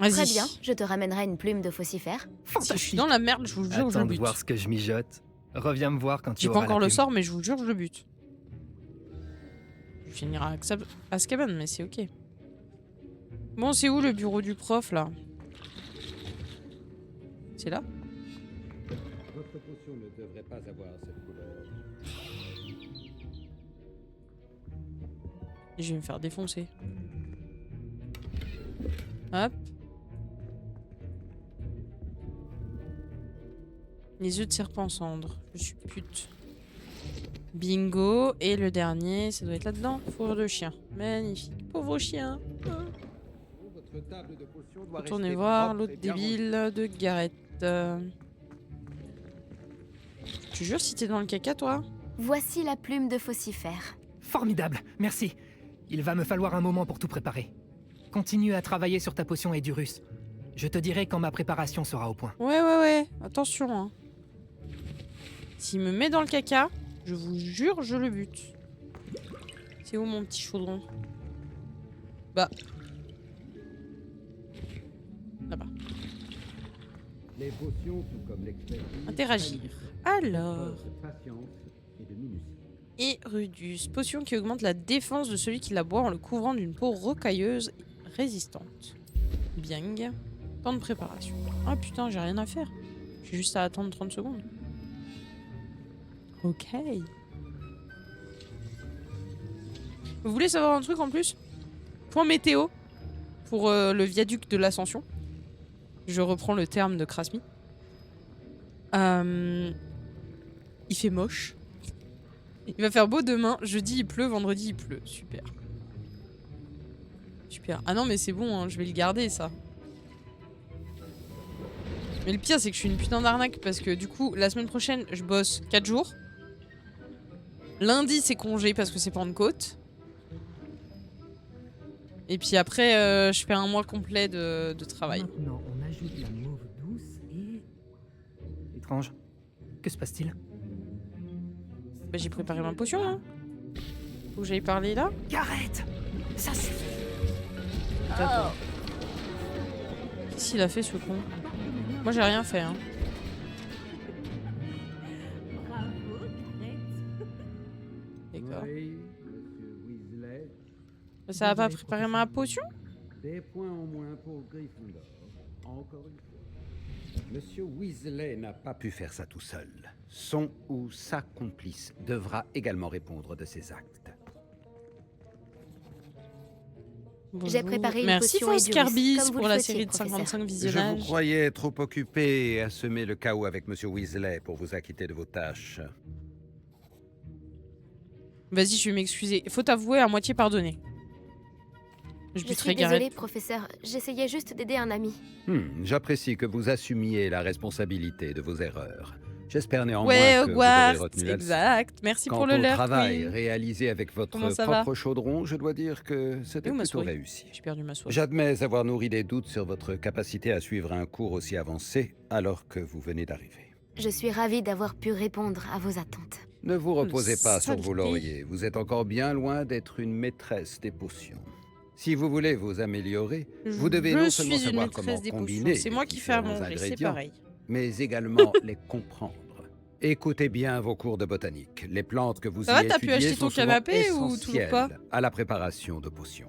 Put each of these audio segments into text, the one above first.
Vas-y. Très bien, je te ramènerai une plume de faucifère. Si je suis dans la merde, je vous jure, je Attends le de bute. voir ce que je mijote. Reviens me voir quand tu J'ai pas auras encore la le plume. sort, mais je vous jure, je le bute. Je finirai à Azkaban, mais c'est ok. Bon, c'est où le bureau du prof, là? C'est là? Votre potion ne devrait pas avoir cette couleur. Et je vais me faire défoncer. Hop. Les œufs de serpent cendre. Je suis pute. Bingo. Et le dernier, ça doit être là-dedans. Fourrure de chien. Magnifique. Pauvre chien. Votre table de potions doit Retournez rester voir propre l'autre et bien débile de Gareth. Tu jures si t'es dans le caca, toi? Voici la plume de faucifère. Formidable, merci. Il va me falloir un moment pour tout préparer. Continue à travailler sur ta potion Edurus. Je te dirai quand ma préparation sera au point. Ouais. Attention, hein. S'il me met dans le caca, je vous jure, je le bute. C'est où mon petit chaudron? Bah. Là-bas. Les potions, tout comme l'expertise, Interagir. prennent Alors. preuve de patience et de minutie. Et Rudus. Potion qui augmente la défense de celui qui la boit en le couvrant d'une peau rocailleuse et résistante. Bien. Temps de préparation. Ah putain, j'ai rien à faire. J'ai juste à attendre 30 secondes. Ok. Vous voulez savoir un truc en plus? Point météo pour le viaduc de l'Ascension. Je reprends le terme de Krasmi. Il fait moche. Il va faire beau demain. Jeudi il pleut, vendredi il pleut. Super. Super. Ah non mais c'est bon, hein, je vais le garder ça. Mais le pire c'est que je suis une putain d'arnaque parce que du coup la semaine prochaine je bosse 4 jours. Lundi c'est congé parce que c'est Pentecôte. Et puis après je fais un mois complet de travail. Maintenant, on ajoute la mauve douce et... Étrange. Que se passe-t-il? Bah, j'ai préparé ma potion hein. Faut que j'aille parler là. Gareth! Ça suffit! Qu'est-ce qu'il a fait ce con? Moi j'ai rien fait hein. D'accord. Oui, monsieur Weasley. Ça va pas préparer ma potion? Des points en moins pour Gryffondor. Encore une fois. Monsieur Weasley n'a pas pu faire ça tout seul. Son ou sa complice devra également répondre de ses actes. J'ai préparé une Merci potion Fausse Edurus, Carbis comme vous pour le la souhaitiez, série de professeur. 55 Je visionnages. vous croyais trop occupé à semer le chaos avec monsieur Weasley pour vous acquitter de vos tâches. Vas-y, je vais m'excuser. Faut t'avouer à moitié pardonner. Je Je buterai suis désolée, Gareth. professeur. J'essayais juste d'aider un ami. J'apprécie que vous assumiez la responsabilité de vos erreurs. J'espère néanmoins Ouais, que vous aurez Hogwarts, retenu la leçon. exact. Merci Quant pour le au leurre, travail Queen. réalisé avec votre Comment ça va propre chaudron, je dois dire que c'était Où ma plutôt souris réussi. J'ai perdu ma souris. J'admets avoir nourri des doutes sur votre capacité à suivre un cours aussi avancé alors que vous venez d'arriver. Je suis ravie d'avoir pu répondre à vos attentes. Ne vous reposez pas sur saleté. vos lauriers, vous êtes encore bien loin d'être une maîtresse des potions. Si vous voulez vous améliorer, vous devez non seulement suis une savoir comment maîtresse des combiner potions. C'est moi les qui fais à différents manger, c'est ingrédients, pareil. mais également les comprendre. Écoutez bien vos cours de botanique. Les plantes que vous Ça va, y t'as pu étudiez acheter sont ton souvent canapé ou toujours essentielles pas à la préparation de potions.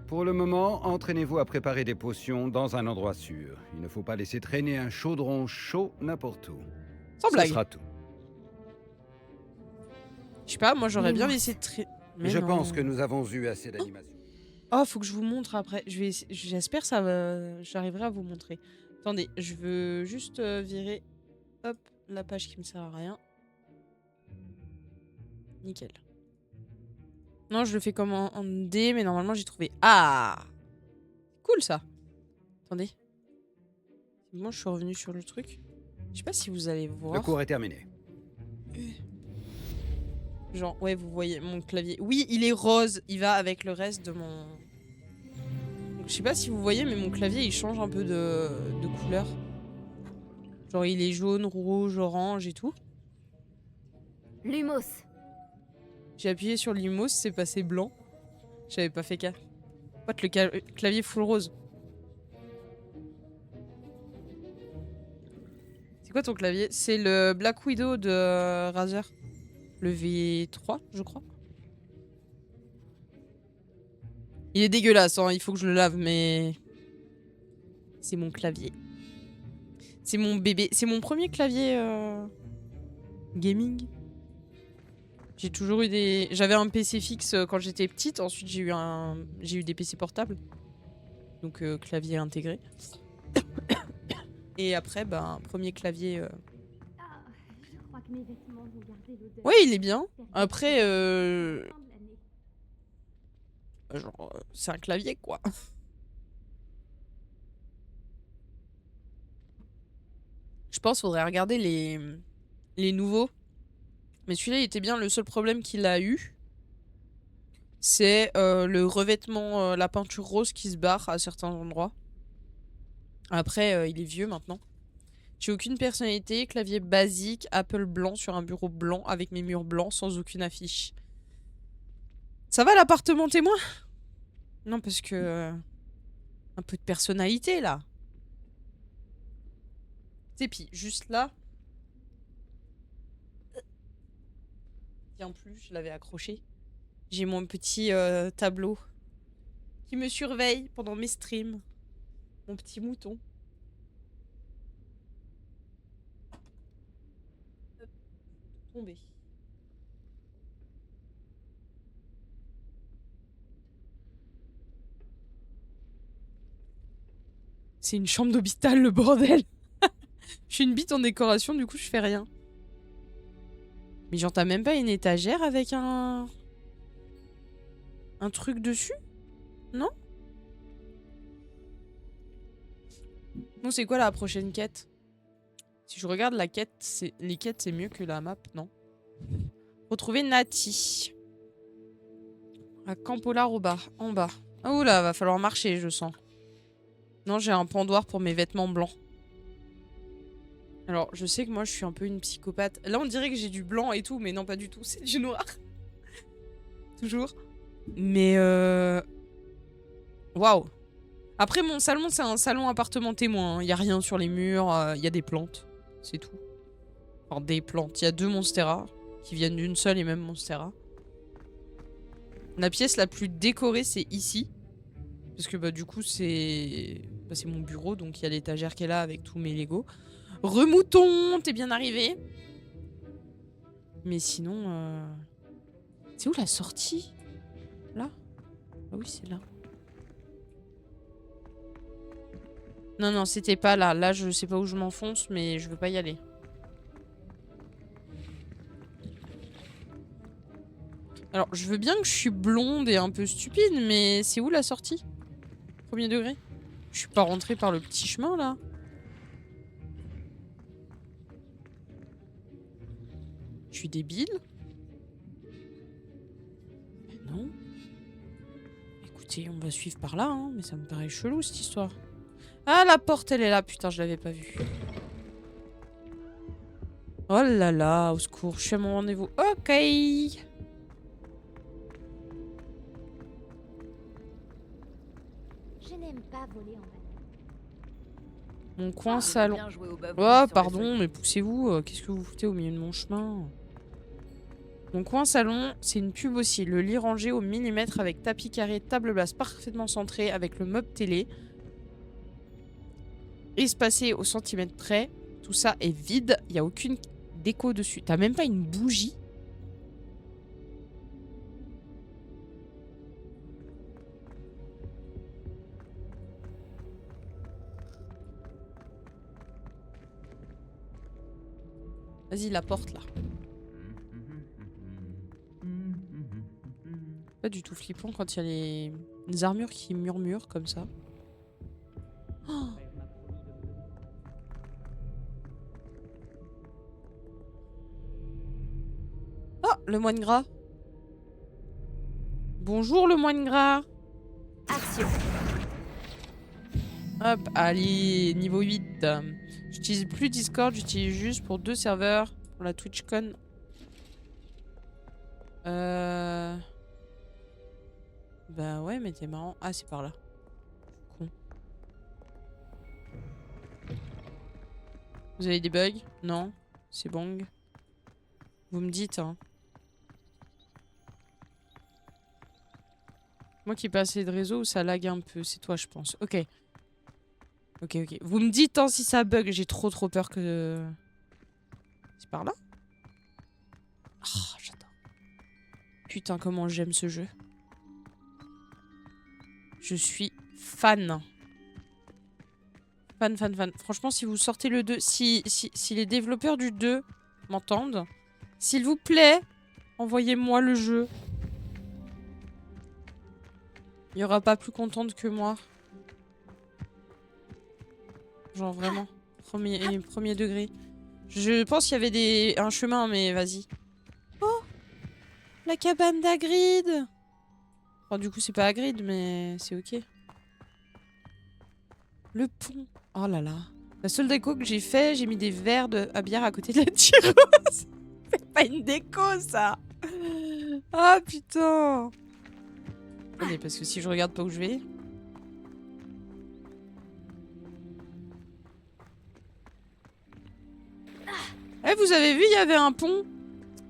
Pour le moment, entraînez-vous à préparer des potions dans un endroit sûr. Il ne faut pas laisser traîner un chaudron chaud n'importe où. Sans Ce blague. sera tout. Je sais pas, moi j'aurais bien Mince. laissé très. Mais Je non. pense que nous avons eu assez d'animation. Oh, faut que je vous montre après. J'espère ça va. J'arriverai à vous montrer. Attendez, je veux juste virer. Hop, la page qui me sert à rien. Nickel. Non, je le fais comme en D, mais normalement j'ai trouvé. Ah, cool ça. Attendez. Moi, je suis revenu sur le truc. Je sais pas si vous allez voir. Le cours est terminé. Genre, ouais, vous voyez mon clavier. Oui, il est rose. Il va avec le reste de mon... Donc, je sais pas si vous voyez, mais mon clavier, il change un peu de couleur. Genre, il est jaune, rouge, orange et tout. Lumos. J'ai appuyé sur l'imos, c'est passé blanc. J'avais pas fait cas. What, le clavier full rose. C'est quoi ton clavier? C'est le Black Widow de Razer. Le V3, je crois. Il est dégueulasse, hein, il faut que je le lave, mais... C'est mon clavier. C'est mon bébé. C'est mon premier clavier gaming. J'ai toujours eu des... J'avais un PC fixe quand j'étais petite. Ensuite, j'ai eu des PC portables. Donc, clavier intégré. Et après, ben, premier clavier... Ouais, il est bien. Après, genre, c'est un clavier, quoi. Je pense qu'il faudrait regarder les nouveaux. Mais celui-là, il était bien. Le seul problème qu'il a eu, c'est le revêtement, la peinture rose qui se barre à certains endroits. Après, il est vieux maintenant. J'ai aucune personnalité, clavier basique, Apple blanc sur un bureau blanc avec mes murs blancs sans aucune affiche. Ça va l'appartement témoin? Non, parce que... un peu de personnalité, là. Et puis, juste là... Tiens, plus, je l'avais accroché. J'ai mon petit tableau qui me surveille pendant mes streams. Mon petit mouton. Tombé. C'est une chambre d'hôpital, le bordel. Je suis une bite en décoration, du coup je fais rien. Mais genre t'as même pas une étagère avec un truc dessus? Non? Bon, c'est quoi la prochaine quête? Si je regarde la quête, les quêtes c'est mieux que la map, non? Retrouver Nati. À Campolar au bas, en bas. Ah oula, va falloir marcher, je sens. Non, j'ai un pendoir pour mes vêtements blancs. Alors, je sais que moi, je suis un peu une psychopathe. Là, on dirait que j'ai du blanc et tout, mais non, pas du tout. C'est du noir. Toujours. Mais waouh. Après, mon salon, c'est un salon appartement témoin. Il n'y a rien sur les murs. Il y a des plantes. C'est tout. Enfin, des plantes. Il y a 2 Monstera qui viennent d'une seule et même Monstera. La pièce la plus décorée, c'est ici. Parce que, bah, du coup, c'est mon bureau. Donc, il y a l'étagère qui est là avec tous mes Legos. Remouton, t'es bien arrivé. Mais sinon... C'est où la sortie? Là? Ah oui, c'est là. Non, non, c'était pas là. Là, je sais pas où je m'enfonce, mais je veux pas y aller. Alors, je veux bien que je suis blonde et un peu stupide, mais c'est où la sortie? Premier degré? Je suis pas rentrée par le petit chemin, là? Je suis débile? Mais non. Écoutez, on va suivre par là, hein, mais ça me paraît chelou, cette histoire. Ah, la porte, elle est là. Putain, je l'avais pas vue. Oh là là, au secours, je suis à mon rendez-vous. Ok. Je n'aime pas voler en balade. Mon coin salon. Oh, pardon, mais poussez-vous. Qu'est-ce que vous foutez au milieu de mon chemin? Mon coin salon, c'est une pub aussi. Le lit rangé au millimètre avec tapis carré, table basse parfaitement centrée avec le meuble télé. Espacé au centimètre près. Tout ça est vide. Il n'y a aucune déco dessus. T'as même pas une bougie? Vas-y, la porte là. Pas du tout flippant quand il y a les armures qui murmurent comme ça. Oh, oh, le moine gras. Bonjour le moine gras. Action. Hop, allez, niveau 8. J'utilise plus Discord, j'utilise juste pour 2 serveurs. Pour la TwitchCon. Bah ouais, mais t'es marrant. Ah, c'est par là. Con. Vous avez des bugs? Non. C'est bon. Vous me dites, hein. Moi qui ai pas assez de réseau ou ça lag un peu. C'est toi, je pense. Ok. Ok, ok. Vous me dites hein, si ça bug. J'ai trop peur que... C'est par là? Oh, j'adore. Putain, comment j'aime ce jeu. Je suis fan. Fan. Franchement, si vous sortez le 2... Si les développeurs du 2 m'entendent, s'il vous plaît, envoyez-moi le jeu. Il n'y aura pas plus contente que moi. Genre vraiment. Premier degré. Je pense qu'il y avait un chemin, mais vas-y. Oh! La cabane d'Hagrid! Enfin, du coup, c'est pas Hagrid, mais c'est ok. Le pont. Oh là là. La seule déco que j'ai fait, j'ai mis des verres à bière à côté de la tireuse. C'est pas une déco, ça! Ah putain! Attendez, parce que si je regarde pas où je vais... Eh, vous avez vu, il y avait un pont.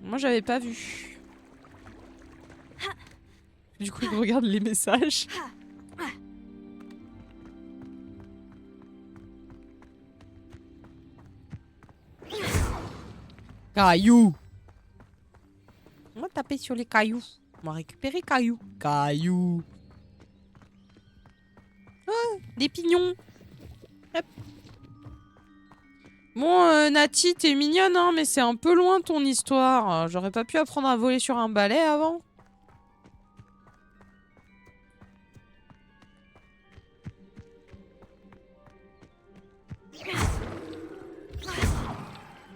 Moi, j'avais pas vu. Du coup, je regarde les messages. Cailloux. On va taper sur les cailloux. On va récupérer cailloux. Cailloux. Ah, des pignons. Hop. Bon, Nati, t'es mignonne, hein, mais c'est un peu loin ton histoire. J'aurais pas pu apprendre à voler sur un balai avant.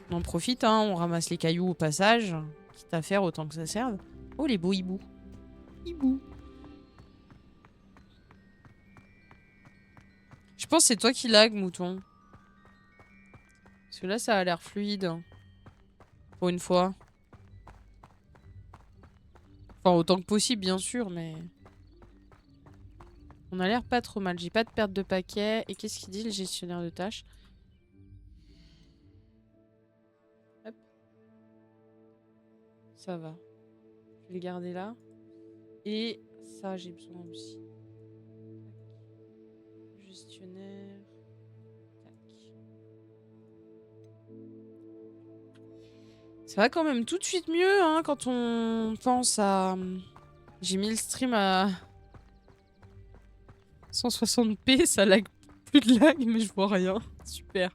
On en profite, hein, on ramasse les cailloux au passage. Quitte à faire autant que ça serve. Oh, les beaux hiboux. Hibou. Je pense que c'est toi qui lag, mouton. Parce que là, ça a l'air fluide. Pour une fois. Enfin, autant que possible, bien sûr, mais... On a l'air pas trop mal. J'ai pas de perte de paquets. Et qu'est-ce qu'il dit, le gestionnaire de tâches? Hop. Ça va. Je vais le garder là. Et ça, j'ai besoin aussi. Gestionnaire... Ça va quand même tout de suite mieux hein, quand on pense à... J'ai mis le stream à 160p, ça lag plus de lag, mais je vois rien. Super.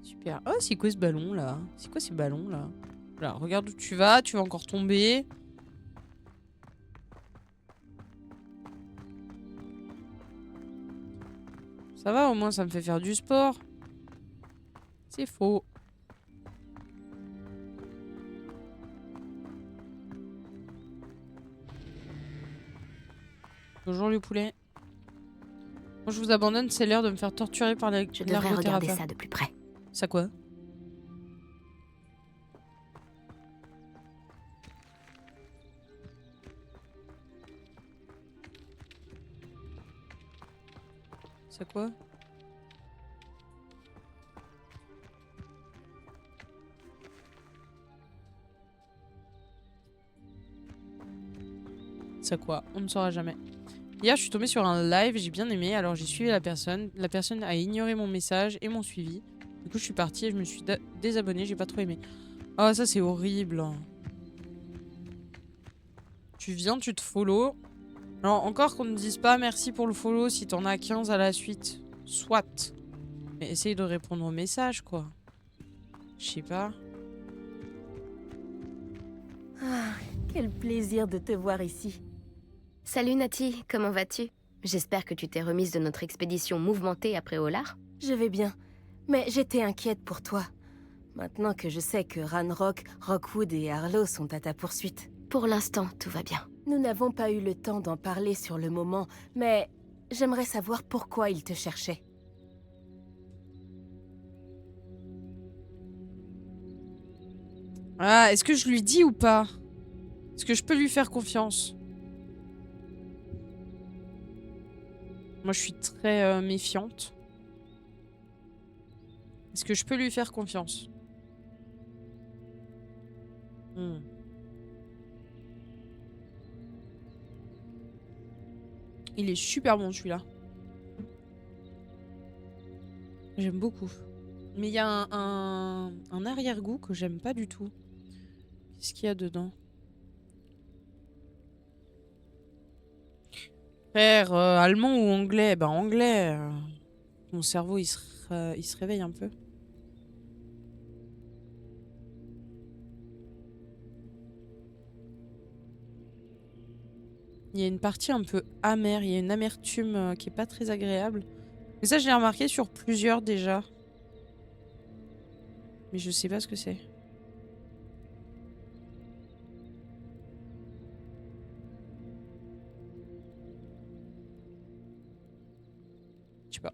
Super. Oh, c'est quoi ce ballon là? C'est quoi ces ballons là? Voilà, regarde où tu vas encore tomber. Ça va, au moins ça me fait faire du sport. C'est faux. Bonjour le poulet. Moi je vous abandonne, c'est l'heure de me faire torturer par la Je devrais regarder ça de plus près. Ça quoi? Ça quoi? Ça quoi? On ne saura jamais. Hier, je suis tombée sur un live, j'ai bien aimé, alors j'ai suivi la personne. La personne a ignoré mon message et mon suivi. Du coup, je suis partie et je me suis désabonnée, j'ai pas trop aimé. Oh, ça c'est horrible. Tu viens, tu te follow. Alors, encore qu'on ne dise pas merci pour le follow si t'en as 15 à la suite. Soit. Mais essaye de répondre au message, quoi. Je sais pas. Ah, quel plaisir de te voir ici. Salut Nati, comment vas-tu? J'espère que tu t'es remise de notre expédition mouvementée après Olar. Je vais bien, mais j'étais inquiète pour toi. Maintenant que je sais que Ranrock, Rockwood et Harlow sont à ta poursuite. Pour l'instant, tout va bien. Nous n'avons pas eu le temps d'en parler sur le moment, mais j'aimerais savoir pourquoi ils te cherchaient. Ah, est-ce que je lui dis ou pas? Est-ce que je peux lui faire confiance? Moi, je suis très méfiante. Est-ce que je peux lui faire confiance? Il est super bon celui-là. J'aime beaucoup. Mais il y a un arrière-goût que j'aime pas du tout. Qu'est-ce qu'il y a dedans? Frère, allemand ou anglais? Ben anglais. Mon cerveau, il se réveille un peu. Il y a une partie un peu amère, il y a une amertume qui est pas très agréable. Mais ça, je l'ai remarqué sur plusieurs déjà. Mais je sais pas ce que c'est. Je sais pas.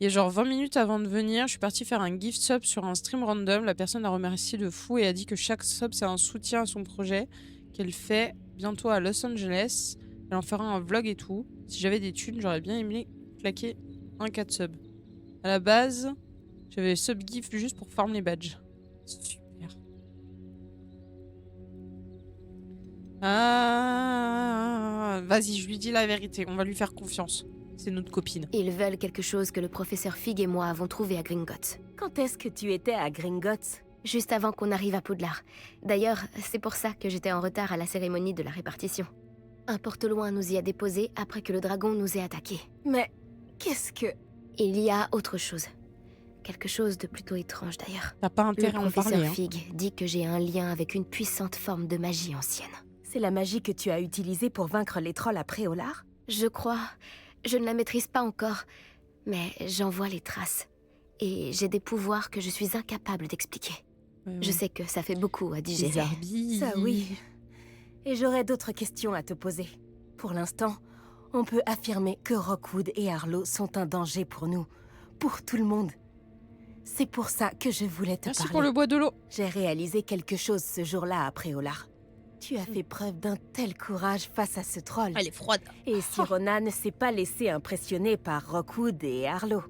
Il y a genre 20 minutes avant de venir, je suis partie faire un gift sub sur un stream random. La personne a remercié de fou et a dit que chaque sub c'est un soutien à son projet qu'elle fait bientôt à Los Angeles. Elle en fera un vlog et tout. Si j'avais des thunes, j'aurais bien aimé claquer un 4 sub. À la base, j'avais sub gift juste pour farm les badges. Super. Ah, vas-y, je lui dis la vérité. On va lui faire confiance. C'est notre copine. Ils veulent quelque chose que le professeur Fig et moi avons trouvé à Gringotts. Quand est-ce que tu étais à Gringotts? Juste avant qu'on arrive à Poudlard. D'ailleurs, c'est pour ça que j'étais en retard à la cérémonie de la répartition. Un porte-loin nous y a déposés après que le dragon nous ait attaqués. Mais qu'est-ce que... Il y a autre chose. Quelque chose de plutôt étrange d'ailleurs. T'as pas Le intérêt à en professeur parler. Hein. Fig dit que j'ai un lien avec une puissante forme de magie ancienne. C'est la magie que tu as utilisée pour vaincre les trolls à Préolard? Je crois. Je ne la maîtrise pas encore, mais j'en vois les traces. Et j'ai des pouvoirs que je suis incapable d'expliquer. Je sais que ça fait beaucoup à digérer. Zarbi. Ça oui. Et j'aurais d'autres questions à te poser. Pour l'instant, on peut affirmer que Rockwood et Harlow sont un danger pour nous, pour tout le monde. C'est pour ça que je voulais te Merci parler. pour le bois de l'eau. J'ai réalisé quelque chose ce jour-là à Préolard. Tu as fait preuve d'un tel courage face à ce troll. Elle est froide. Et Sirona ne s'est pas laissé impressionner par Rockwood et Harlow.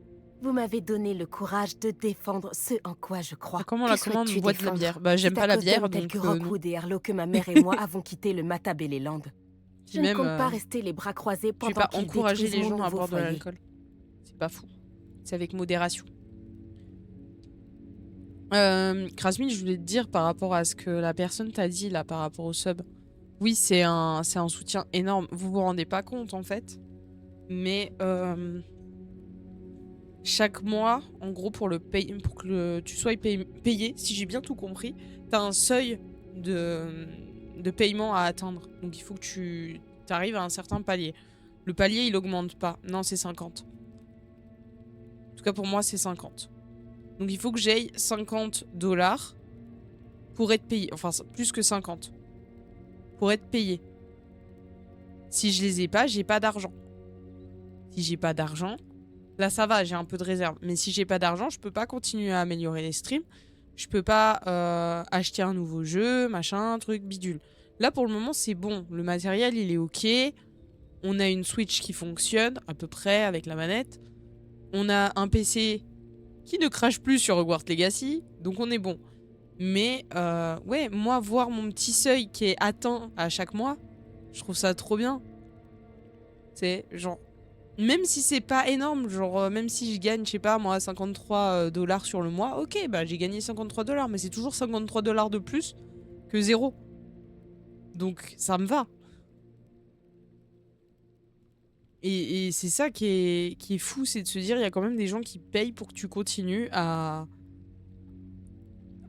Vous m'avez donné le courage de défendre ce en quoi je crois. Comment Que la commande souhaites-tu boit de la défendre? bière? Bah j'aime C'est pas à la cause bière d'hommes tels donc que non. Rockwood et Harlow que ma mère et moi avons quitté le Matabeleland. Je ne Même, compte pas rester les bras croisés Je vais pendant pas qu'ils encourager détruisent les mon gens à nouveau boire de foyer. l'alcool. C'est pas fou. C'est avec modération. Krasmil, je voulais te dire par rapport à ce que la personne t'a dit là par rapport au sub. Oui, c'est un soutien énorme. Vous vous rendez pas compte en fait. Mais chaque mois, en gros, pour que tu sois payé, si j'ai bien tout compris, t'as un seuil de paiement à atteindre. Donc il faut que tu arrives à un certain palier. Le palier, il augmente pas. Non, c'est 50. En tout cas, pour moi, c'est 50. Donc il faut que j'aille 50 $ pour être payé. Enfin, plus que 50. Pour être payé. Si je les ai pas, j'ai pas d'argent. Si j'ai pas d'argent, là ça va, j'ai un peu de réserve. Mais si j'ai pas d'argent, je peux pas continuer à améliorer les streams. Je peux pas acheter un nouveau jeu, machin, truc, bidule. Là pour le moment c'est bon. Le matériel il est ok. On a une Switch qui fonctionne à peu près avec la manette. On a un PC qui ne crache plus sur Hogwarts Legacy. Donc on est bon. Mais ouais, moi voir mon petit seuil qui est atteint à chaque mois, je trouve ça trop bien. C'est genre... Même si c'est pas énorme, genre même si je gagne, je sais pas moi, 53 $ sur le mois, ok, bah j'ai gagné 53 $, mais c'est toujours 53 $ de plus que 0. Donc ça me va. Et c'est ça qui est fou, c'est de se dire, il y a quand même des gens qui payent pour que tu continues à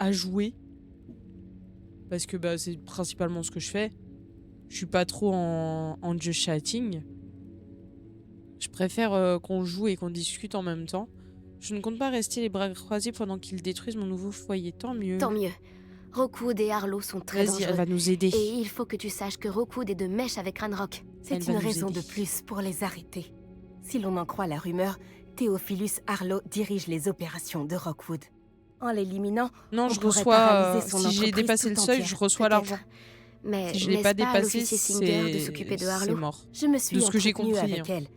jouer. Parce que bah, c'est principalement ce que je fais. Je suis pas trop en just chatting. Je préfère qu'on joue et qu'on discute en même temps. Je ne compte pas rester les bras croisés pendant qu'ils détruisent mon nouveau foyer. Tant mieux. Tant mieux. Rockwood et Harlow sont très Vas-y, elle dangereux. va nous aider. Et il faut que tu saches que Rockwood est de mèche avec Ranrock. C'est Elle va une nous raison aider. de plus pour les arrêter. Si l'on en croit la rumeur, Theophilus Harlow dirige les opérations de Rockwood. En l'éliminant, Non, on je pourrait reçois... paralyser son si j'ai entreprise dépassé le tout seuil, entière. je reçois Peut-être. l'argent. Mais Si je l'ai n'est-ce pas pas à dépassé, l'officier Singer de c'est s'occuper de c'est Harlow? mort. Je me suis De ce que j'ai entretenue compris, avec hein. elle.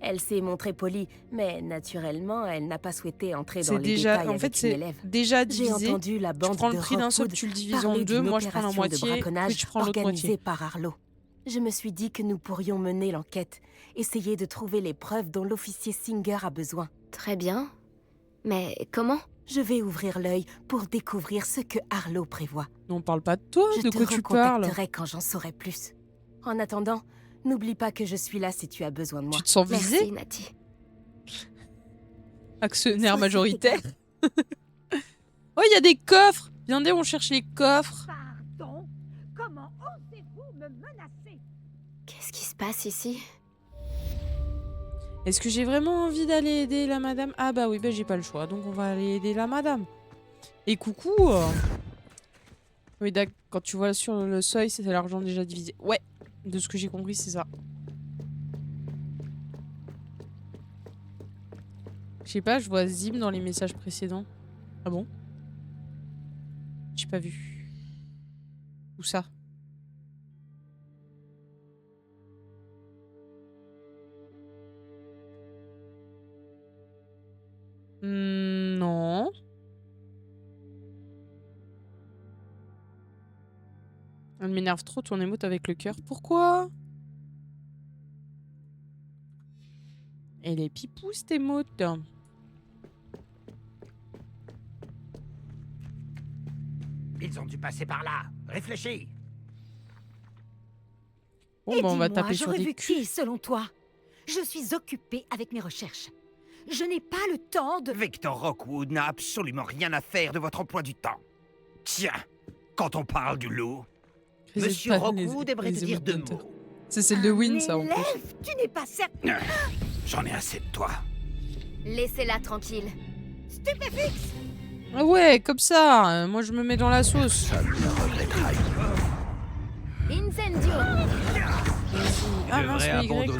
Elle s'est montrée polie, mais naturellement, elle n'a pas souhaité entrer dans C'est les déjà, détails en fait, avec une c'est élève. déjà J'ai divisé. entendu la Tu bande prends de le prix d'un seul, Rockwood tu le divises en parler deux. d'une Moi, je prends la opération de moitié. Puis braconnage tu prends l'autre organisée moitié. par Harlow. Je me suis dit que nous pourrions mener l'enquête, essayer de trouver les preuves dont l'officier Singer a besoin. Très bien. Mais comment? Je vais ouvrir l'œil pour découvrir ce que Harlow prévoit. Non, on parle pas de toi. Je De te quoi tu parles? recontacterai quand j'en saurai plus. En attendant, n'oublie pas que je suis là si tu as besoin de moi. Tu te sens visé? Merci, Nati. Actionnaire majoritaire. Oh, il y a des coffres. Viendez, on cherche les coffres. Pardon? Comment osez-vous me menacer? Qu'est-ce qui se passe ici? Est-ce que j'ai vraiment envie d'aller aider la madame? Ah bah oui, bah j'ai pas le choix. Donc on va aller aider la madame. Et coucou. Oui, d'accord. Quand tu vois sur le seuil, c'est l'argent déjà divisé. Ouais, de ce que j'ai compris, c'est ça. Je sais pas, je vois Zim dans les messages précédents. Ah bon? J'ai pas vu. Où ça? Non. Elle m'énerve trop ton émote avec le cœur. Pourquoi? Elle est pipou cette émote. Ils ont dû passer par là. Réfléchis. Bon, Et bah, on va dis-moi, taper sur j'aurais des vu culs. qui, selon toi? Je suis occupée avec mes recherches. Je n'ai pas le temps de... Victor Rockwood n'a absolument rien à faire de votre emploi du temps. Tiens, quand on parle du loup, Monsieur Rockwood aimerait te dire deux mots. C'est celle de Win, ça, en plus. Élève, tu n'es pas certain... J'en ai assez de toi. Laissez-la tranquille. Stupéfixe! Ah ouais, comme ça. Moi, je me mets dans la sauce. Incendio! Ah mince, le Y, le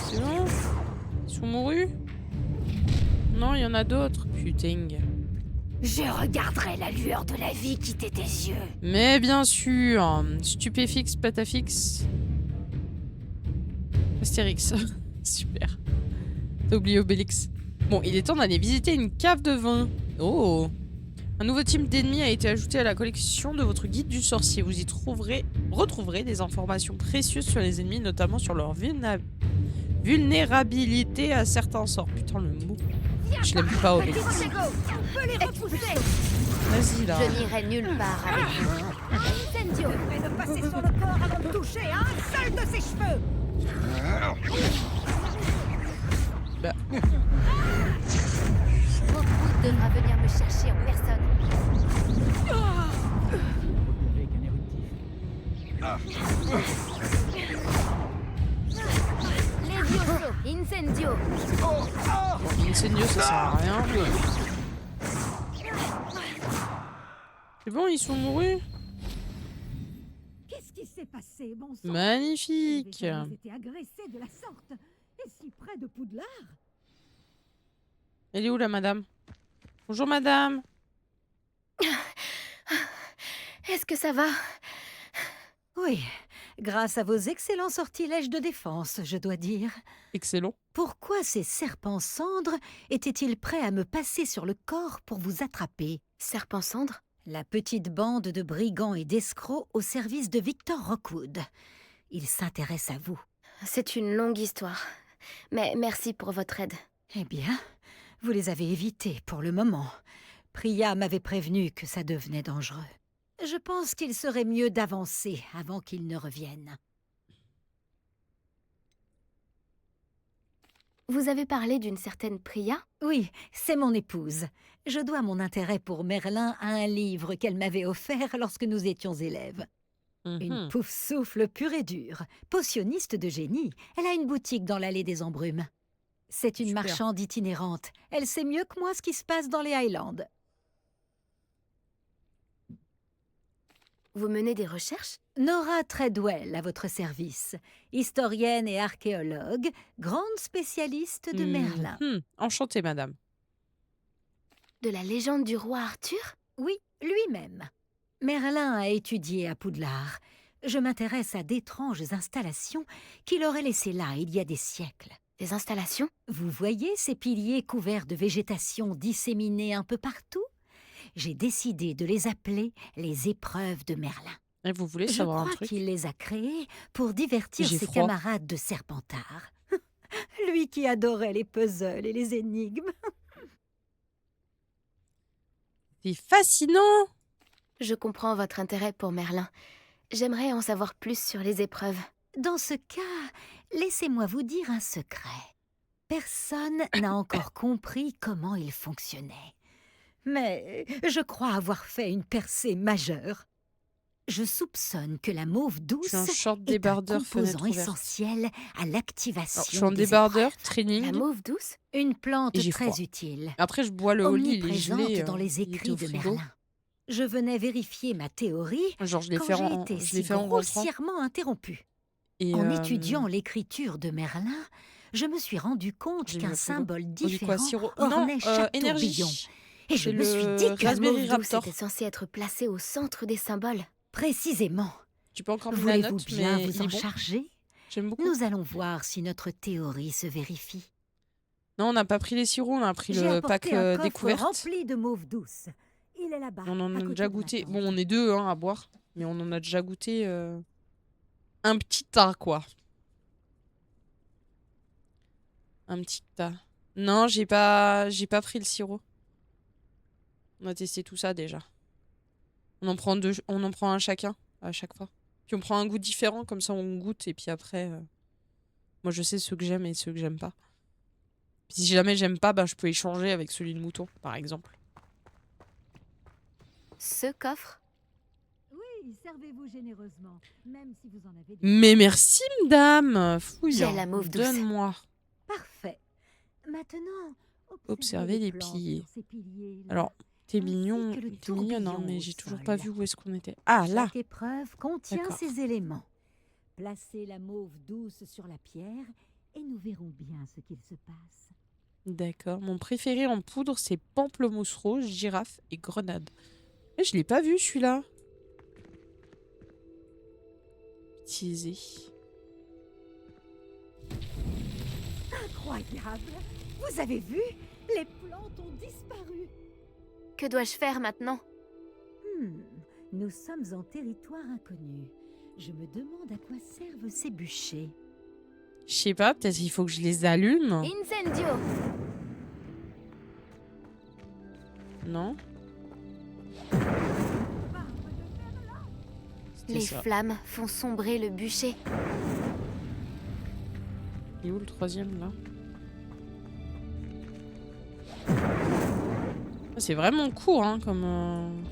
C'est bon? Ils sont mourus? Non, il y en a d'autres. Putain. Je regarderai la lueur de la vie quitter tes yeux. Mais bien sûr. Stupéfixe, patafix. Astérix. Super. T'as oublié Obélix. Bon, il est temps d'aller visiter une cave de vin. Oh. Un nouveau type d'ennemis a été ajouté à la collection de votre guide du sorcier. Vous y retrouverez des informations précieuses sur les ennemis, notamment sur leur vulnérabilité à certains sorts. Putain, le mot. Je l'aime pas, Obélix. Vas-y, là. Je n'irai nulle part avec vous. Incendio! Tu devrais me passer sur le corps avant de toucher à un seul de ses cheveux. Bah. Rockwood devra venir me chercher en personne. Avec un éruptif. Levioso! Incendio! Incendio, ça sert à rien. C'est bon, ils sont mourus? Qu'est-ce qui s'est passé, bon sang? Magnifique. Vous avez été agressé de la sorte, et si près de Poudlard? Elle est où, la madame? Bonjour, madame. Est-ce que ça va? Oui, grâce à vos excellents sortilèges de défense, je dois dire. Excellent. Pourquoi ces serpents cendres étaient-ils prêts à me passer sur le corps pour vous attraper? Serpent cendre? La petite bande de brigands et d'escrocs au service de Victor Rockwood. Ils s'intéressent à vous. C'est une longue histoire. Mais merci pour votre aide. Eh bien, vous les avez évités pour le moment. Priya m'avait prévenu que ça devenait dangereux. Je pense qu'il serait mieux d'avancer avant qu'ils ne reviennent. Vous avez parlé d'une certaine Priya? Oui, c'est mon épouse. Je dois mon intérêt pour Merlin à un livre qu'elle m'avait offert lorsque nous étions élèves. Une pouf-souffle pure et dure, potionniste de génie. Elle a une boutique dans l'allée des Embrumes. C'est une Super. marchande itinérante. Elle sait mieux que moi ce qui se passe dans les Highlands. Vous menez des recherches? Nora Treadwell à votre service. Historienne et archéologue, grande spécialiste de Merlin. Enchantée, madame. De la légende du roi Arthur? Oui, lui-même. Merlin a étudié à Poudlard. Je m'intéresse à d'étranges installations qu'il aurait laissées là il y a des siècles. Des installations? Vous voyez ces piliers couverts de végétation disséminés un peu partout? J'ai décidé de les appeler les épreuves de Merlin. Et vous voulez Je savoir un crois truc? qu'il les a créés pour divertir J'ai ses froid. camarades de Serpentard. Lui qui adorait les puzzles et les énigmes. C'est fascinant! Je comprends votre intérêt pour Merlin. J'aimerais en savoir plus sur les épreuves. Dans ce cas, laissez-moi vous dire un secret. Personne n'a encore compris comment il fonctionnait. Mais je crois avoir fait une percée majeure. Je soupçonne que la mauve Je douce suis en short est un débardeur, composant fenêtre ouverte. essentiel à Alors, l'activation je suis en des débardeur, épreuves. training. La mauve douce? Une plante Et j'ai très froid. utile, Après, je bois le Oli, il est omniprésente gelé. dans les il était écrits au de frigo. Merlin. Je venais vérifier ma théorie Genre, je l'ai quand fait j'ai en, été je si l'ai fait en rentrant. grossièrement interrompue. Et, En étudiant l'écriture de Merlin, je me suis rendu compte j'ai mis qu'un au frigo. symbole On dit quoi, différent sirop? ornait Non, chaque énergie. tourbillon. Et je C'est me suis le dit que La Raspberry mauve douce Raptor. était censée être placée au centre des symboles. précisément. Tu peux encore mettre la Voulez-vous note, bien mais vous il en est bon. charger? J'aime beaucoup. Nous allons voir si notre théorie se vérifie. Non, on n'a pas pris les sirops, on a pris J'ai le pack apporté un coffre découverte. rempli de mauve douce. Il est là-bas. On en à a côté déjà de ma goûté. tante. Bon, on est deux hein, à boire, mais on en a déjà goûté un petit tas, quoi. Un petit tas. Non, j'ai pas pris le sirop. On a testé tout ça déjà. On en prend deux, on en prend un chacun à chaque fois. Puis on prend un goût différent, comme ça on goûte et puis après, moi je sais ceux que j'aime et ceux que j'aime pas. Puis si jamais j'aime pas, bah je peux échanger avec celui de mouton, par exemple. Ce coffre? Oui, servez-vous généreusement, même si vous en avez des... Mais merci, madame. Fouille. J'ai la mauve douce. Donne-moi. Parfait. Maintenant, Observez les plantes piliers. sur ces piliers-là. Alors, t'es Ainsi mignon, que le t'es mignonne, hein, tourbillon mais au j'ai toujours sol. pas vu où est-ce qu'on était. Ah, là. Chaque épreuve contient D'accord. ces éléments. Placez la mauve douce sur la pierre et nous verrons bien ce qu'il se passe. D'accord. Mon préféré en poudre, c'est pamplemousse rose, girafe et grenade. Mais je l'ai pas vu, celui-là. Utilisé. Incroyable! Vous avez vu? Les plantes ont disparu. Que dois-je faire maintenant? Nous sommes en territoire inconnu. Je me demande à quoi servent ces bûchers. Je sais pas, peut-être qu'il faut que je les allume. Incendio! Non? C'était Les ça. flammes font sombrer le bûcher. Il est où le troisième, là? Ah, c'est vraiment court, hein, comme...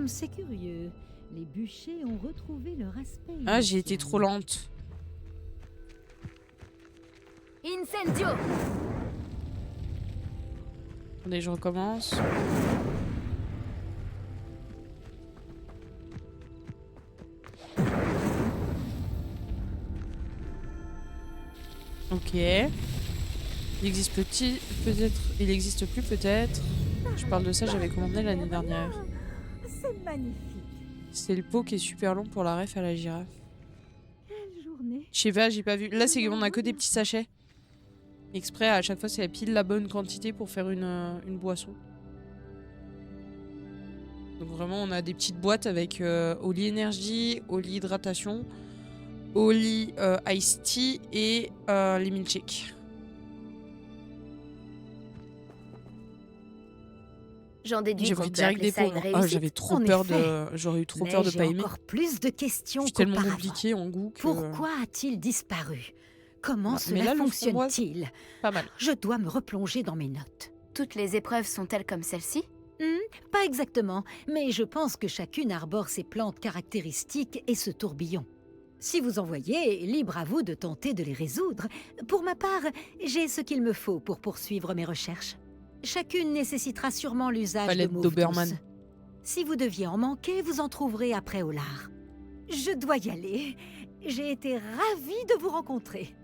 C'est curieux. Les bûchers ont retrouvé leur aspect. Ah, j'ai été initial. trop lente. Incendio! Attendez, je recommence. Ok. Il existe peut-être. Il existe plus peut-être. Je parle de ça, j'avais commandé l'année dernière. C'est magnifique. C'est le pot qui est super long pour la ref à la girafe. Quelle journée. Je sais pas, j'ai pas vu. Là, c'est on a que des petits sachets. Exprès, à chaque fois, c'est pile la bonne quantité pour faire une boisson. Donc vraiment, on a des petites boîtes avec Oli Energy, Oli Hydratation, Oli Ice Tea et les milkshakes. J'en déduis J'ai qu'on pris peut direct appeler des ça pots. une moi. Ah, réussite. j'avais trop En peur effet. de. J'aurais eu trop Mais peur de j'ai pas aimer. encore plus de questions C'est tellement qu'auparavant. compliqué en goût que. Pourquoi a-t-il disparu? Comment Ah, mais là, cela le framboise- fonctionne-t-il? Pas mal. Je dois me replonger dans mes notes. Toutes les épreuves sont-elles comme celle-ci? Pas exactement, mais je pense que chacune arbore ses plantes caractéristiques et ce tourbillon. Si vous en voyez, libre à vous de tenter de les résoudre. Pour ma part, j'ai ce qu'il me faut pour poursuivre mes recherches. Chacune nécessitera sûrement l'usage de Palette mauve Doberman. douce. Si vous deviez en manquer, vous en trouverez après au lard. Je dois y aller. J'ai été ravie de vous rencontrer.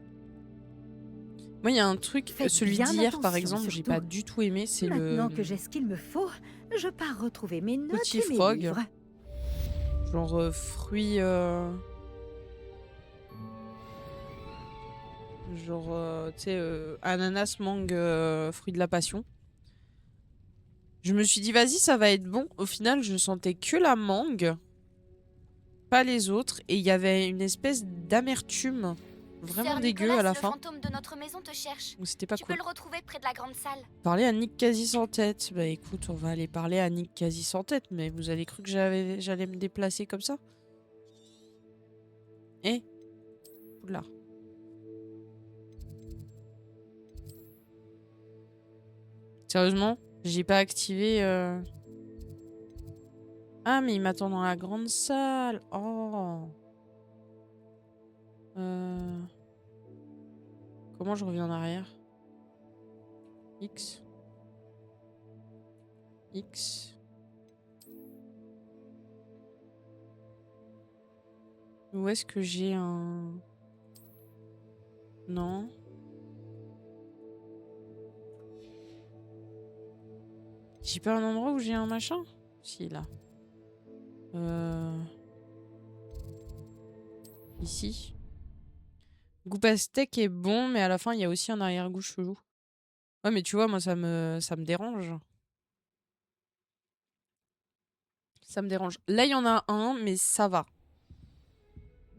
Moi, il y a un truc, Faites celui bien d'hier, par attention, exemple, j'ai surtout. pas du tout aimé. C'est le Maintenant que j'ai ce qu'il me faut, je pars retrouver mes notes Petit et mes frog. livres. genre fruit. Genre, tu sais, ananas, mangue, fruit de la passion. Je me suis dit, vas-y, ça va être bon. Au final, je sentais que la mangue, pas les autres. Et il y avait une espèce d'amertume vraiment Sœur dégueu Nicolas, à la le fin. fantôme de notre maison te cherche. Donc c'était pas Tu cool. peux le retrouver près de la grande salle. Parler à Nick quasi sans tête. Bah écoute, on va aller parler à Nick quasi sans tête. Mais vous avez cru que j'allais me déplacer comme ça? Eh? Oula. Sérieusement? J'ai pas activé... Ah, mais il m'attend dans la grande salle. Oh. Comment je reviens en arrière? X. X. Où est-ce que j'ai un... Non. J'ai pas un endroit où j'ai un machin? Si, là. Ici. Goût pastèque est bon, mais à la fin, il y a aussi un arrière-goût chelou. Ouais, mais tu vois, moi, ça me dérange. Ça me dérange. Là, il y en a un, mais ça va.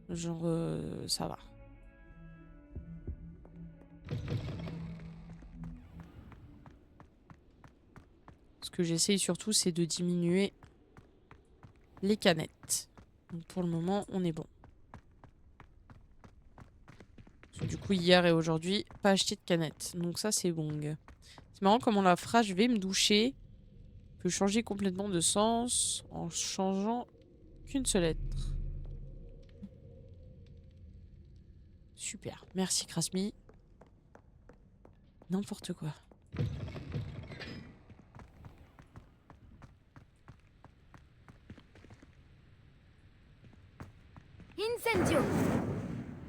Genre, ça va. Ce que j'essaye surtout, c'est de diminuer les canettes. Donc pour le moment, on est bon. Parce que du coup, hier et aujourd'hui, pas acheté de canettes. Donc ça, c'est bon. C'est marrant comment la phrase « je vais me doucher » peut changer complètement de sens en changeant qu'une seule lettre. Super. Merci, Krasmi. N'importe quoi. Incendio.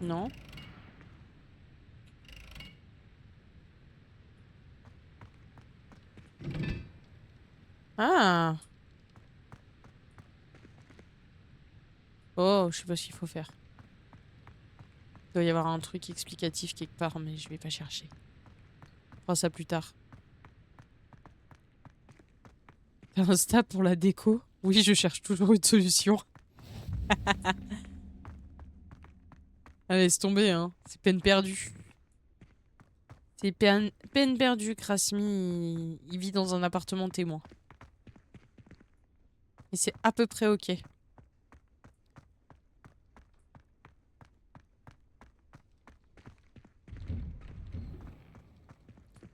Non. Ah. Oh, je sais pas ce qu'il faut faire. Il doit y avoir un truc explicatif quelque part, mais je vais pas chercher. On fera ça plus tard. Insta pour la déco. Oui, je cherche toujours une solution. Allez, laisse tomber, hein. C'est peine perdue. C'est peine perdue, Krasmi. Il vit dans un appartement témoin. Et c'est à peu près ok.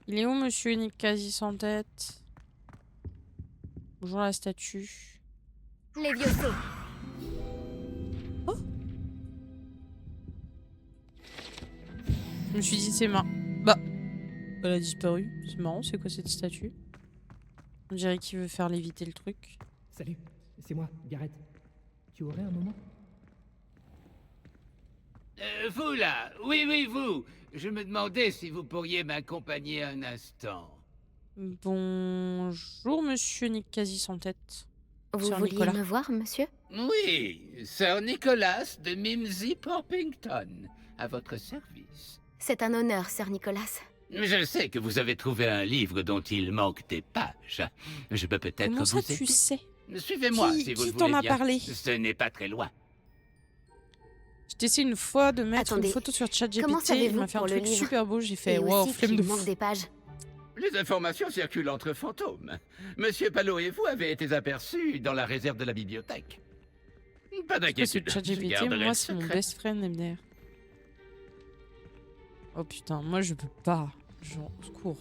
Il est où, monsieur Nick quasi sans tête? Bonjour la statue. Les vieux. Oh, je me suis dit c'est marrant. Bah, elle a disparu. C'est marrant, c'est quoi cette statue? On dirait qu'il veut faire léviter le truc. Salut, c'est moi, Gareth. Tu aurais un moment? Vous là, oui, vous. Je me demandais si vous pourriez m'accompagner un instant. Bonjour, monsieur Nick quasi sans tête. Vous Sir vouliez Nicolas. me voir, monsieur? Oui, Sir Nicholas de Mimsy Porpington, à votre service. C'est un honneur, Sir Nicolas. Je sais que vous avez trouvé un livre dont il manque des pages. Je peux peut-être Comment ça vous aider. tu sais? Suivez-moi Qui- si vous qui le t'en voulez a bien. parlé? Ce n'est pas très loin. J'ai essayé une fois de mettre Attendez, une photo sur ChatGPT. comment Il savez-vous m'a fait un pour le truc livre? super beau. J'ai fait Et wow, aussi flemme qu'il de manque fou. des pages. Les informations circulent entre fantômes. Monsieur Palot et vous avez été aperçus dans la réserve de la bibliothèque. Pas Parce que d'inquiétude, je ChatGPT, garderai moi le c'est mon secret. best friend MDR. Oh putain, moi je peux pas. Genre, au secours.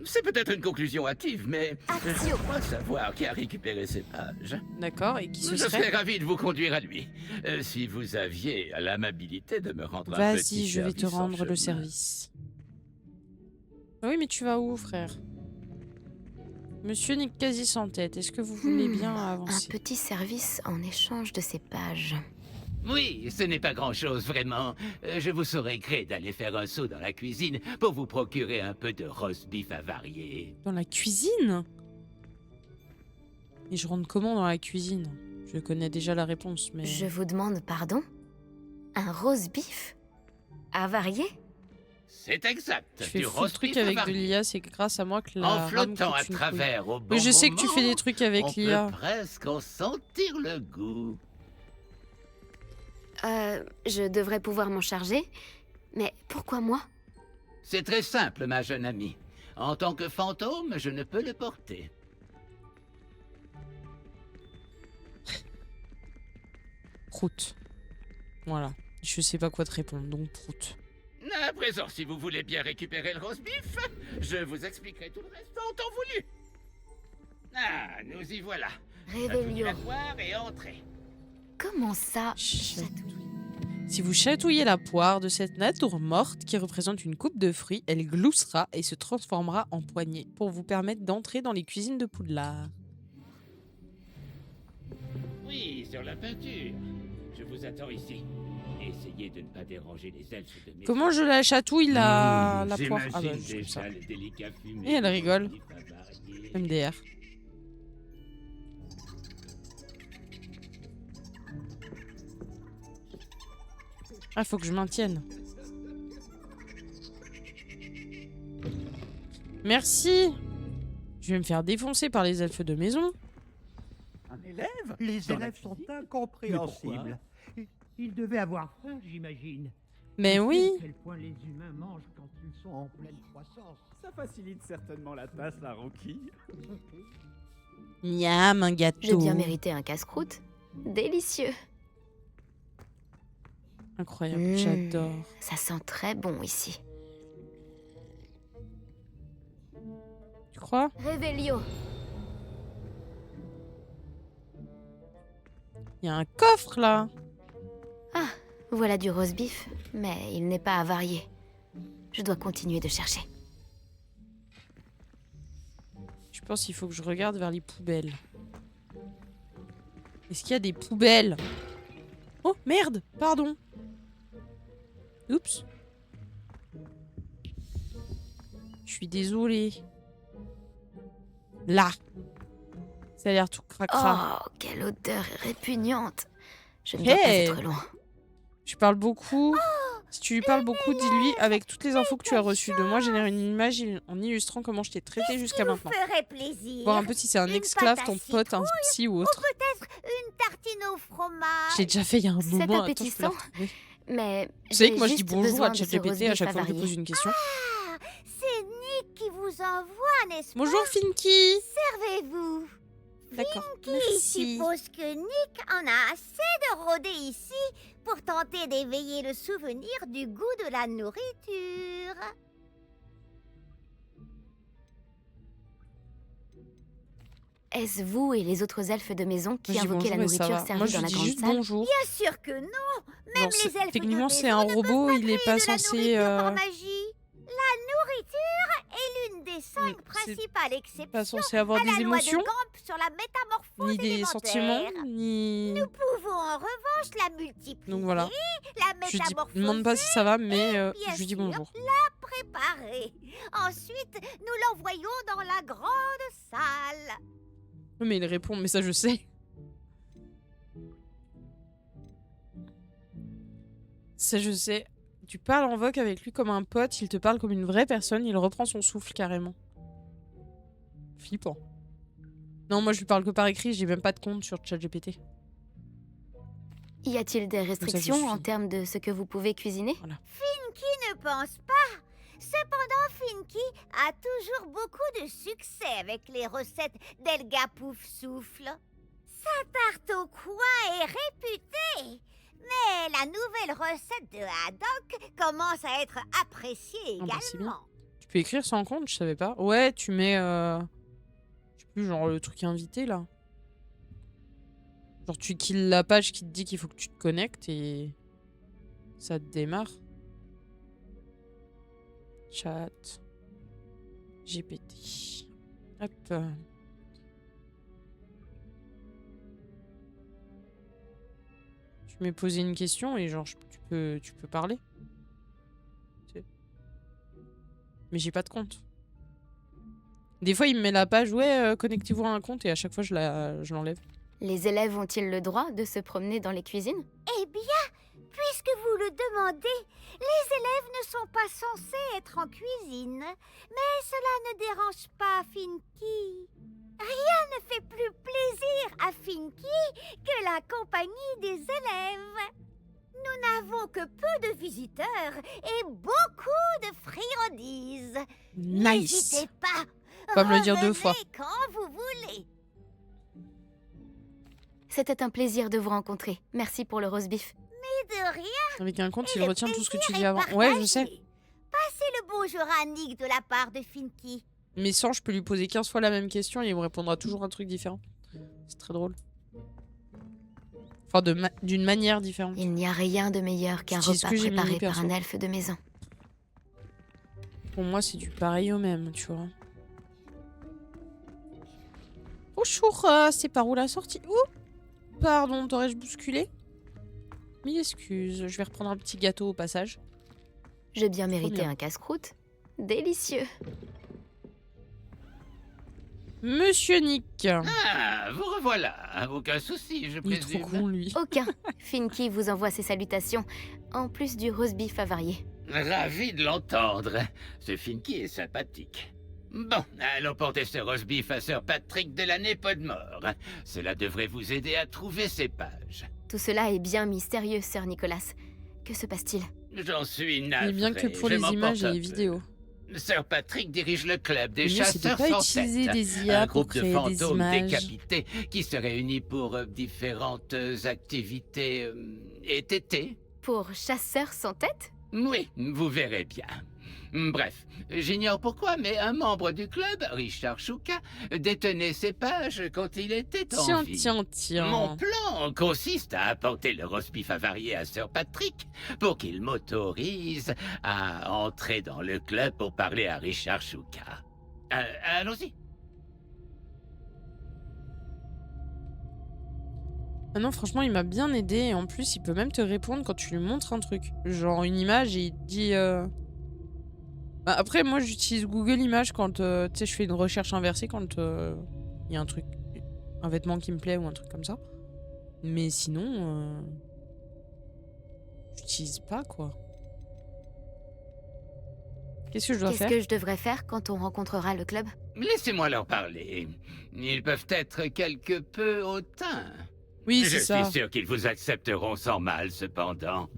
C'est peut-être une conclusion hâtive, mais je Accio. crois savoir qui a récupéré ces pages. D'accord, et qui ce Je serait? serais ravi de vous conduire à lui. Si vous aviez l'amabilité de me rendre un petit Vas-y, je vais te service en rendre le chemin. service. Ah oui, mais tu vas où, frère? Monsieur Nick quasi sans tête, est-ce que vous voulez bien Un avancer? petit service en échange de ces pages. Oui, ce n'est pas grand-chose, vraiment. Je vous saurais gré d'aller faire un saut dans la cuisine pour vous procurer un peu de roast beef avarié. Dans la cuisine? Et je rentre comment dans la cuisine? Je connais déjà la réponse, mais... Je vous demande pardon? Un roast beef? Avarié? C'est exact. Tu fais Du full roast truc beef avec de avarié. l'IA, c'est grâce à moi que la En rame flottant coûte à une couille. travers au bon Mais je sais que tu fais des moment, trucs avec on l'IA. peut presque en sentir le goût. Je devrais pouvoir m'en charger. Mais pourquoi moi? C'est très simple, ma jeune amie. En tant que fantôme, je ne peux le porter. Prout. Voilà. Je sais pas quoi te répondre, donc prout. À présent, si vous voulez bien récupérer le roast beef, je vous expliquerai tout le reste en temps voulu. Ah, nous y voilà. Réveillon. La poire et entrez. Comment ça? Si vous chatouillez la poire de cette nature morte qui représente une coupe de fruits, elle gloussera et se transformera en poignée pour vous permettre d'entrer dans les cuisines de Poudlard. Oui, sur la peinture. Je vous attends ici. Essayez de ne pas déranger les elfes de mes... Comment je la chatouille la poire? Ah bah, J'imagine juste comme ça. déjà le délicat fumé Et elle du rigole. roast beef avarié. MDR. Ah, faut que je maintienne. Merci. Je vais me faire défoncer par les elfes de maison. Un élève? Les élèves sont incompréhensibles. Ils devaient avoir faim, j'imagine. Mais oui. À quel point les humains mangent quand ils sont en pleine croissance. Ça facilite certainement la tâche, la Rocky. Miam, un gâteau. J'ai bien mérité un casse-croûte. Délicieux. Incroyable, j'adore. Ça sent très bon ici. Tu crois? Réveillon. Il y a un coffre là. Ah, voilà du roast beef, mais il n'est pas avarié. Je dois continuer de chercher. Je pense qu'il faut que je regarde vers les poubelles. Est-ce qu'il y a des poubelles? Oh merde, pardon. Oups. Je suis désolée. Là. Ça a l'air tout cracra. Oh, quelle odeur répugnante. Je ne dois pas être loin. Je parle beaucoup. Si tu lui parles beaucoup, dis-lui avec toutes les infos que tu as reçues de moi, génère une image en illustrant comment je t'ai traité jusqu'à maintenant. Voir un peu si c'est un esclave, ton pote, un psy ou autre. Ou peut-être une tartine au fromage. Je l'ai déjà fait il y a un moment. C'est Attends, appétissant, mais vous savez que j'ai moi je dis juste bonjour besoin à de ce ChatGPT roast à beef chaque fois que je lui avarié. pose une question. Ah, c'est Nick qui vous envoie, n'est-ce pas? Bonjour Finky. Servez-vous. D'accord, Qui merci. suppose que Nick en a assez de rôder ici pour tenter d'éveiller le souvenir du goût de la nourriture. Est-ce vous et les autres elfes de maison qui Moi, je dis invoquez la bonjour et ça nourriture va. servie Moi je dans lui la dis grande juste salle? bonjour. Bien sûr que non. Même Genre, les elfes techniquement de c'est maison un ne peuvent robot, pas il est créer pas de la censé... nourriture par magie. La nourriture est l'une des 5 c'est principales exceptions pas censé avoir à la des loi de émotions, Gamp sur la métamorphose ni des élémentaire. sentiments, ni... Nous pouvons en revanche la multiplier, Donc voilà. la Je lui métamorphoser, demande pas si ça va, mais bien je lui dis sûr, bonjour. la préparer. Ensuite, nous l'envoyons dans la grande salle. Mais il répond, mais ça je sais. Ça je sais. Tu parles en voc avec lui comme un pote, il te parle comme une vraie personne, il reprend son souffle carrément. Flippant. Non, moi je lui parle que par écrit, j'ai même pas de compte sur ChatGPT. Y a-t-il des restrictions suis. en termes de ce que vous pouvez cuisiner? Finky ne pense pas. Cependant, Finky a toujours beaucoup de succès avec les recettes d'Elga Poufsouffle. Sa tarte au coin est réputée. Mais la nouvelle recette de Haddock commence à être appréciée Ah bah, c'est bien. également. Tu peux écrire sans compte, je savais pas. Ouais, tu mets... Je sais plus, genre le truc invité là. Genre tu kills la page qui te dit qu'il faut que tu te connectes et... Ça te démarre. Chat. GPT. Hop. Tu m'as posé une question et genre, tu peux parler. Mais j'ai pas de compte. Des fois, il me met la page, ouais, connectez-vous à un compte, et à chaque fois, je l'enlève. Les élèves ont-ils le droit de se promener dans les cuisines? Eh bien, puisque vous le demandez, les élèves ne sont pas censés être en cuisine. Mais cela ne dérange pas Finky. Rien ne fait plus plaisir à Finky que la compagnie des élèves. Nous n'avons que peu de visiteurs et beaucoup de friandises. Nice. N'hésitez pas. Pas me le dire 2 fois. Quand vous voulez. C'était un plaisir de vous rencontrer. Merci pour le roast beef. Mais de rien. Avec un compte, Et il le retient tout ce que tu plaisir dis est avant. partagé. Ouais, je sais. Passez le bonjour à Nick de la part de Finky. Mais sans, je peux lui poser 15 fois la même question et il me répondra toujours un truc différent. C'est très drôle. Enfin, d'une manière différente. Il n'y a rien de meilleur qu'un repas préparé par un elfe de maison. Pour moi, c'est du pareil au même, tu vois. Bonjour, c'est par où la sortie? Ouh, pardon, t'aurais-je bousculé? Mille excuses, je vais reprendre un petit gâteau au passage. J'ai bien mérité un casse-croûte. Délicieux. Monsieur Nick. Ah, vous revoilà. Aucun souci, je présume. Il est trop con, lui. Aucun. Finky vous envoie ses salutations, en plus du roast beef avarié. Ravi de l'entendre. Ce Finky est sympathique. Bon, allons porter ce roast beef à Sir Patrick de l'année Podmore. Cela devrait vous aider à trouver ces pages. Tout cela est bien mystérieux, Sir Nicolas. Que se passe-t-il? J'en suis navré. Et bien que pour les images et les vidéos. Sir Patrick dirige le club des Le mieux, chasseurs c'est de pas sans utiliser tête, des IA un pour groupe de créer des fantômes images. décapités qui se réunit pour différentes activités été. Pour chasseurs sans tête? Oui, vous verrez bien. Bref, j'ignore pourquoi, mais un membre du club, Richard Chouka, détenait ces pages quand il était en vie. Tiens. Mon plan consiste à apporter le roast beef avarié à Sir Patrick pour qu'il m'autorise à entrer dans le club pour parler à Richard Chouka. Allons-y. Ah non, franchement, il m'a bien aidé. Et en plus, il peut même te répondre quand tu lui montres un truc. Genre une image et il te dit... Bah, après, moi, j'utilise Google Images quand tu sais, je fais une recherche inversée quand il y a un truc, un vêtement qui me plaît ou un truc comme ça. Mais sinon, j'utilise pas, quoi. Qu'est-ce que je dois faire? Qu'est-ce que je devrais faire quand on rencontrera le club? Laissez-moi leur parler. Ils peuvent être quelque peu hautains. Oui, c'est ça. Je suis sûr qu'ils vous accepteront sans mal, cependant.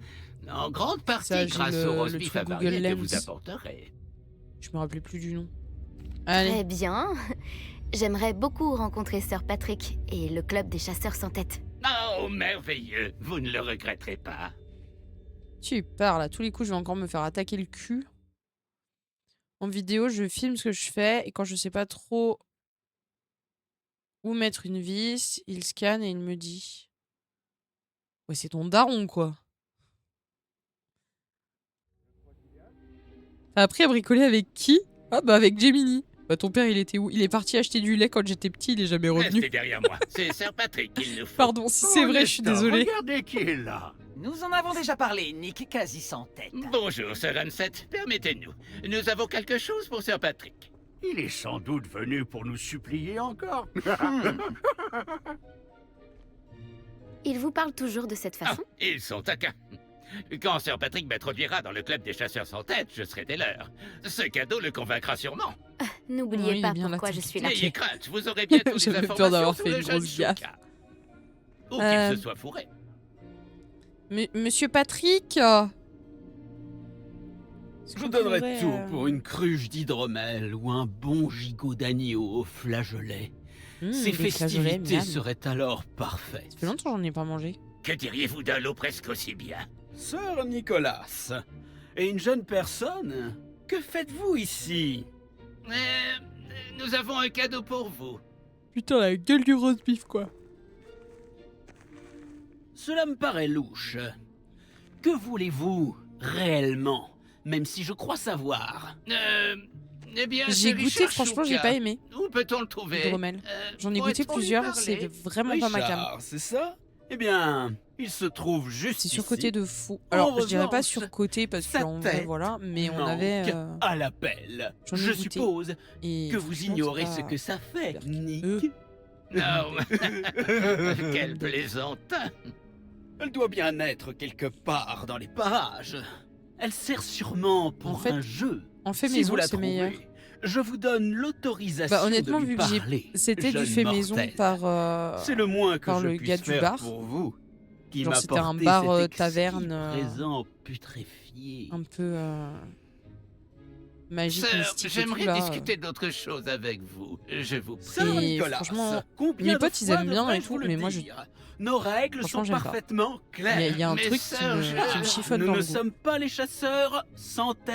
En grande partie Ça, grâce au roast beef avarié que vous apporterez. Je me rappelais plus du nom. Allez. Très bien. J'aimerais beaucoup rencontrer Sir Patrick et le club des chasseurs sans tête. Oh, merveilleux. Vous ne le regretterez pas. Tu parles, à tous les coups, je vais encore me faire attaquer le cul. En vidéo, je filme ce que je fais et quand je sais pas trop où mettre une vis, il scanne et il me dit... Ouais, c'est ton daron, quoi. T'as appris à bricoler avec qui? Ah bah avec Gemini. Bah ton père il était où? Il est parti acheter du lait quand j'étais petit, il est jamais revenu. Restez derrière moi, c'est Sir Patrick qu'il nous faut. Pardon, si c'est vrai, je suis désolée. Regardez qui est là. Nous en avons déjà parlé, Nick, quasi sans tête. Bonjour, Sir Ansett, permettez-nous. Nous avons quelque chose pour Sir Patrick. Il est sans doute venu pour nous supplier encore. Il vous parle toujours de cette façon? Ils sont taquins. Quand Sir Patrick m'introduira dans le club des chasseurs sans tête, je serai des leurs. Ce cadeau le convaincra sûrement. N'oubliez pas pourquoi je suis là. N'ayez crainte, vous aurez bientôt des J'avais informations peur d'avoir sur fait le une jeune grosse gaffe. Chouka. Ou qu'il se soit fourré. Monsieur Patrick Je donnerais tout pour une cruche d'hydromel ou un bon gigot d'agneau au flageolet. Ces festivités seraient alors parfaites. Ça fait longtemps que j'en ai pas mangé. Que diriez-vous d'un lot presque aussi bien? Sir Nicolas, et une jeune personne, que faites-vous ici? Nous avons un cadeau pour vous. Putain, la gueule du roast beef, quoi. Cela me paraît louche. Que voulez-vous réellement? Même si je crois savoir. Eh bien, j'ai goûté, franchement, j'ai pas aimé. Où peut-on le trouver? J'en ai goûté plusieurs, c'est vraiment pas ma cam. C'est ça? Eh bien, il se trouve juste C'est ici. surcoté de fou. Alors, je dirais pas revanche, surcoté parce sa qu'en vrai, tête voilà, mais on manque avait. à l'appel. j'en ai Je goûté. suppose Et que vous franchement, ignorez c'est ce pas que ça fait, super. Nick. Non, quel plaisantin. Elle doit bien être quelque part dans les parages. Elle sert sûrement pour En fait- un jeu. En fait Si maison, vous la c'est trouvez, meilleur. je vous donne l'autorisation Bah, honnêtement, de lui vu que parler. c'était du jeune fait maison mortel. par. C'est le moins que par je le puisse gars du faire bar. pour vous. Qui Genre, m'a c'était un porté bar, cet exquis taverne, présent putréfié. Un peu. Magique, Sœur, mystique et tout, j'aimerais là. discuter d'autre chose avec vous. Je vous prie. Sœur Et Nicolas, franchement, combien mes potes, de ils fois aiment bien et devrais-je tout, vous le mais moi, je. dire? Nos règles Franchement, sont j'aime pas. parfaitement claires. Il y a un Mais truc sœur, qui me chiffonne Nous dans ne le goût. sommes pas les chasseurs sans tête.